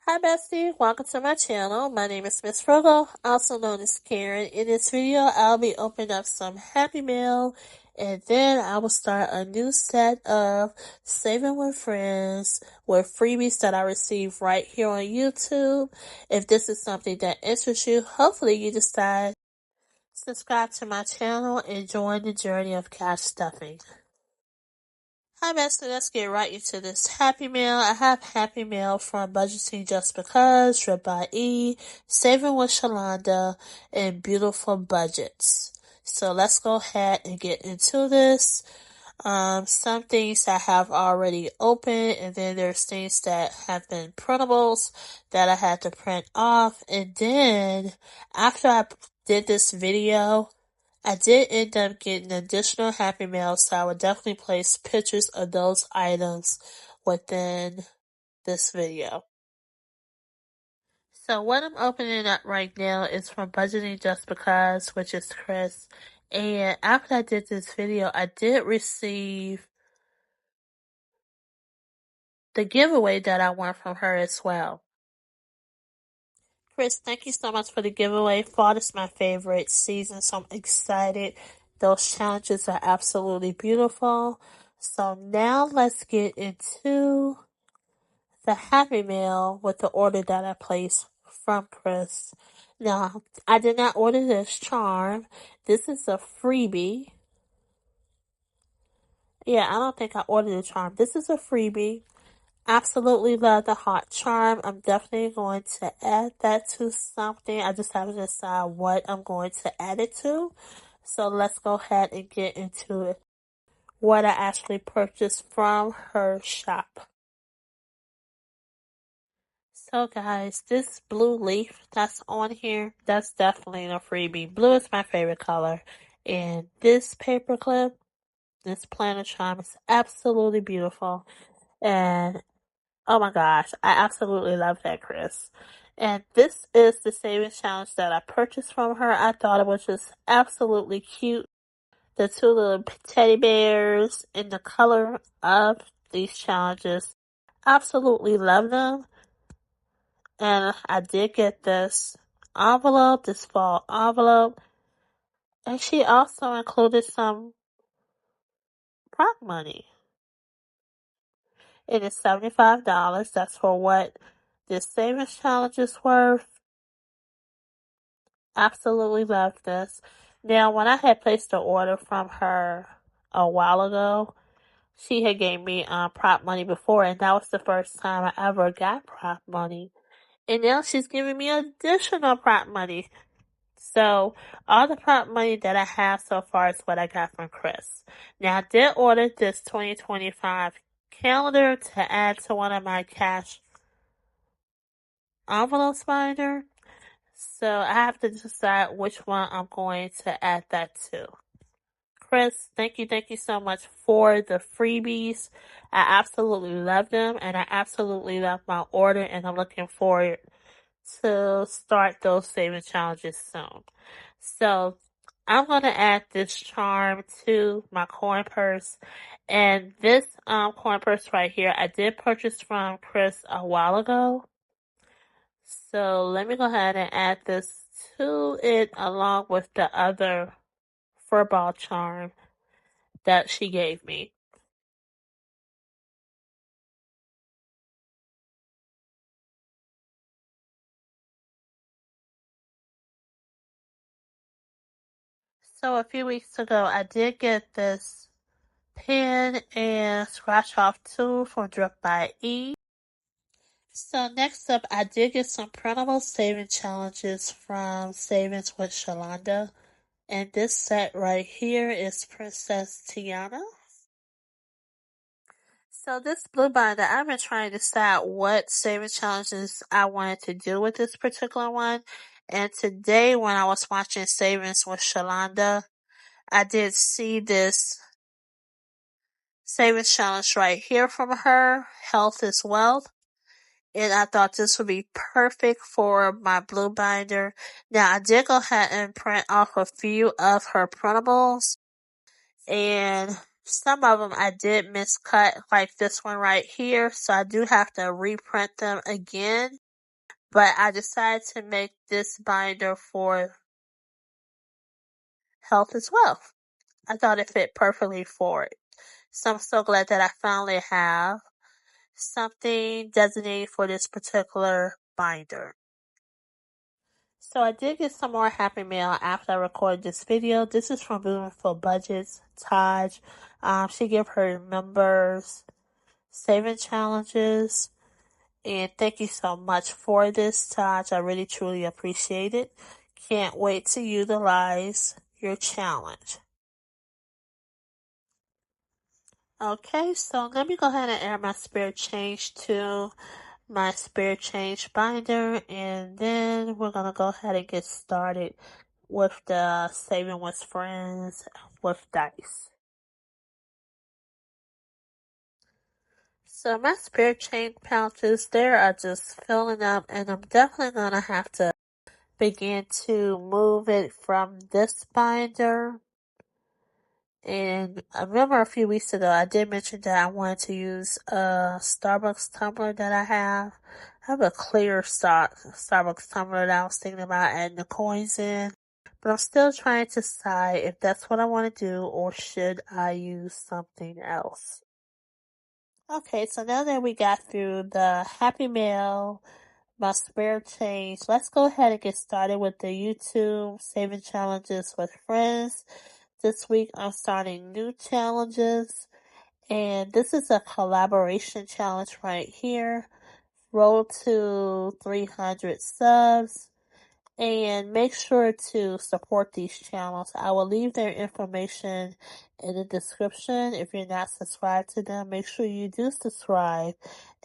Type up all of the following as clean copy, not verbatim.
Hi bestie, welcome to my channel. My name is Miss Frugal, also known as Karen. In this video, I'll be opening up some Happy Mail, and then I will start a new set of Saving with Friends with freebies that I receive right here on YouTube. If this is something that interests you, hopefully you decide to subscribe to my channel and join the journey of cash stuffing. Hi, Bestie. Let's get right into this Happy Mail. I have Happy Mail from Budgeting Just Because, read by E, Saving with Shalonda, and Beaute-ful Budgets. So let's go ahead and get into this. Some things I have already opened, and then there's things that have been printables that I had to print off. And then after I did this video, I did end up getting additional Happy Mail, so I would definitely place pictures of those items within this video. So what I'm opening up right now is from Budgeting Just Because, which is Chris. And after I did this video, I did receive the giveaway that I won from her as well. Chris, thank you so much for the giveaway. Fall is my favorite season, so I'm excited. Those challenges are absolutely beautiful. So now let's get into the Happy Mail with the order that I placed from Chris. Now, I did not order this charm. This is a freebie. Yeah, I don't think I ordered a charm. This is a freebie. Absolutely love the hot charm. I'm definitely going to add that to something. I just haven't decided what I'm going to add it to. So let's go ahead and get into it. What I actually purchased from her shop. So guys, this blue leaf that's on here, that's definitely a freebie. Blue is my favorite color. And this paper clip, this planner charm is absolutely beautiful. And oh my gosh, I absolutely love that, Chris. And this is the savings challenge that I purchased from her. I thought it was just absolutely cute. The two little teddy bears in the color of these challenges. Absolutely love them. And I did get this envelope, this fall envelope. And she also included some prop money. It is $75. That's for what this savings challenge is worth. Absolutely love this. Now, when I had placed the order from her a while ago, she had gave me prop money before, and that was the first time I ever got prop money. And now she's giving me additional prop money. So, all the prop money that I have so far is what I got from Chris. Now, I did order this 2025 calendar to add to one of my cash envelopes binder. So, I have to decide which one I'm going to add that to. Chris, thank you so much for the freebies. I absolutely love them, and I absolutely love my order, and I'm looking forward to start those saving challenges soon. So I'm going to add this charm to my coin purse. And this coin purse right here, I did purchase from Chris a while ago. So let me go ahead and add this to it along with the other furball charm that she gave me. So a few weeks ago, I did get this pen and scratch off tool from Drip by E. So next up, I did get some printable saving challenges from Savings with Shalonda. And this set right here is Princess Tiana. So this blue binder, I've been trying to decide what saving challenges I wanted to do with this particular one. And today when I was watching Savings with Shalonda, I did see this savings challenge right here from her, Health is Wealth. And I thought this would be perfect for my blue binder. Now, I did go ahead and print off a few of her printables, and some of them I did miscut, like this one right here, so I do have to reprint them again. but I decided to make this binder for health as well. I thought it fit perfectly for it. So I'm so glad that I finally have something designated for this particular binder. So I did get some more Happy Mail after I recorded this video. This is from Beaute-ful Budgets, Taj. She gave her members saving challenges. And thank you so much for this, Taj. I really truly appreciate it. Can't wait to utilize your challenge. Okay, so let me go ahead and add my spare change to my spare change binder, and then we're gonna go ahead and get started with the saving with friends with dice. So my spare change pouches, they are just filling up, and I'm definitely gonna have to begin to move it from this binder. And I remember a few weeks ago, I did mention that I wanted to use a Starbucks tumbler that I have. I have a clear Starbucks tumbler that I was thinking about adding the coins in. But I'm still trying to decide if that's what I want to do or should I use something else. Okay, so now that we got through the Happy Mail, my spare change, let's go ahead and get started with the YouTube saving challenges with friends. This week I'm starting new challenges, and this is a collaboration challenge right here. Roll to 300 subs, and make sure to support these channels. I will leave their information in the description. If you're not subscribed to them, make sure you do subscribe,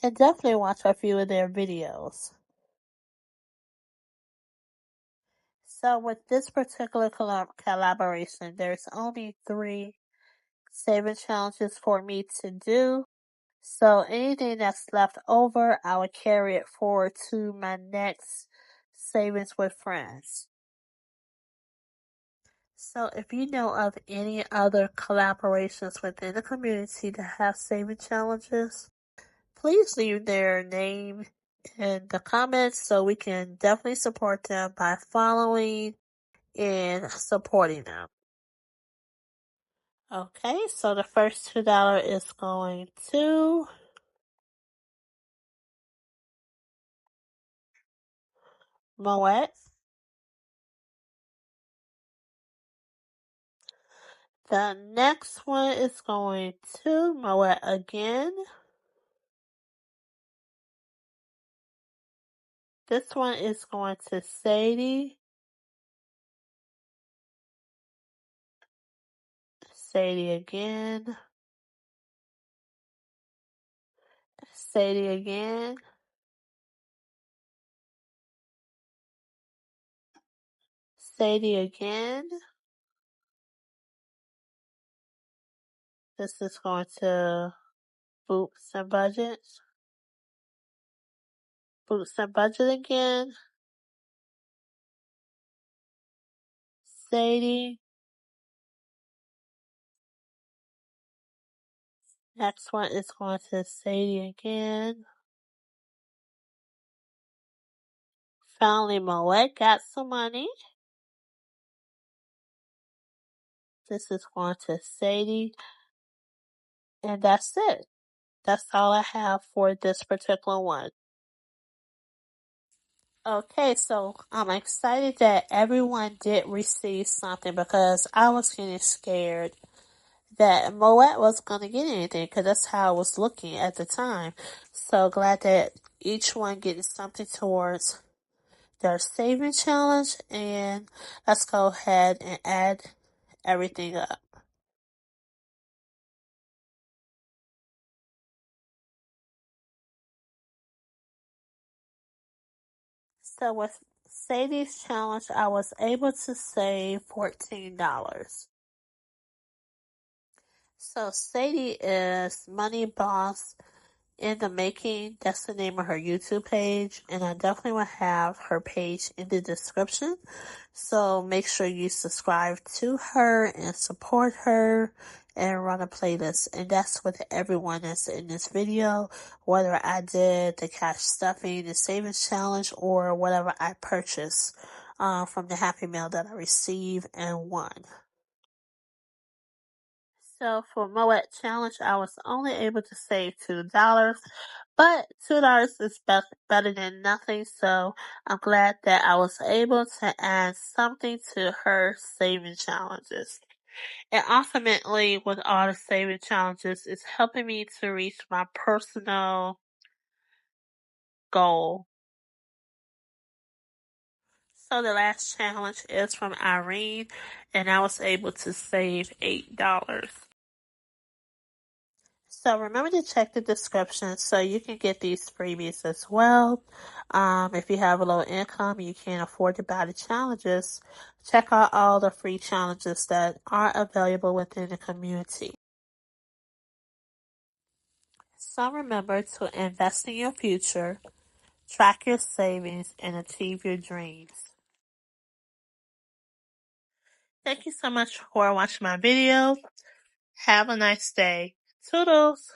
and definitely watch a few of their videos. So with this particular collaboration, there's only 3 saving challenges for me to do. So anything that's left over, I will carry it forward to my next savings with friends. So if you know of any other collaborations within the community that have saving challenges, please leave their name in the comments so we can definitely support them by following and supporting them. Okay, so the first $2 is going to Moet. The next one is going to Moet again. This one is going to Sadie. Sadie again. Sadie again. Sadie again. This is going to Boots and Budgets. Boots and Budget again. Sadie. Next one is going to Sadie again. Finally, Moet got some money. This is going to Sadie. And that's it. That's all I have for this particular one. Okay, so I'm excited that everyone did receive something because I was getting scared that Moet was going to get anything because that's how I was looking at the time. So glad that each one getting something towards their saving challenge, and let's go ahead and add everything up. So with Sadie's challenge, I was able to save $14. So Sadie is Money Boss in the Making. That's the name of her YouTube page, and I definitely will have her page in the description. So make sure you subscribe to her and support her and run a playlist. And that's with everyone that's in this video, whether I did the cash stuffing, the savings challenge, or whatever I purchased from the Happy Mail that I received and won. So for Moet Challenge, I was only able to save $2, but $2 is better than nothing, so I'm glad that I was able to add something to her saving challenges. And ultimately, with all the saving challenges, it's helping me to reach my personal goal. So the last challenge is from Irene, and I was able to save $8. So remember to check the description so you can get these freebies as well. If you have a low income, you can't afford to buy the challenges, check out all the free challenges that are available within the community. So remember to invest in your future, track your savings, and achieve your dreams. Thank you so much for watching my video. Have a nice day. Toodles!